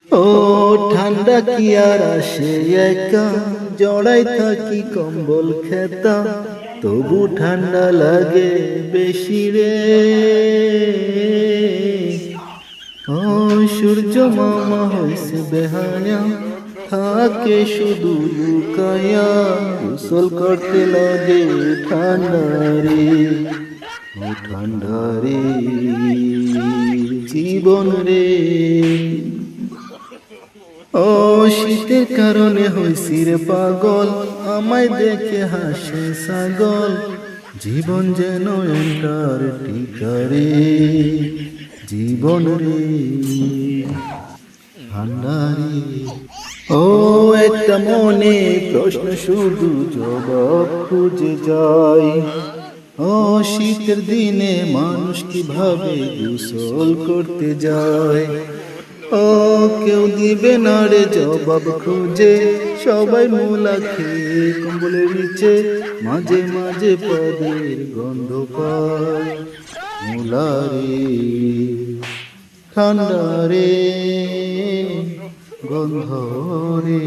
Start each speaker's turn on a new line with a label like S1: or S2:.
S1: ও ঠান্ডা কি আর আসে একা, জড়াই থাকি কম্বল খেতা, তবু ঠান্ডা লাগে বেশি রে। ও সূর্য মামা হইছে বেহায়া, থাকে শুধু লুকায়া, গোসল করতে লাগে ঠান্ডা রে। ও ঠান্ডা রে জীবন রে। ও শীতের কারণে হইছি রে পাগল, আমায় দেখে হাসে ছাগল, জীবন যেন এন্টার টিকারে। জীবন রে ভান্ডারে। ও একটা মনে প্রশ্ন শুধু জবাব খুঁজে যাই, ও শীতের দিনে মানুষ কিভাবে গোসল করতে যায়। ও কেউ দিবে না রে জবাব খুঁজে, সবাই মুলা খেয়ে কম্বলের নিচে, মাঝে মাঝে পদের গন্ধ পায়। মুলা রে ঠান্ডা রে গন্ধ রে।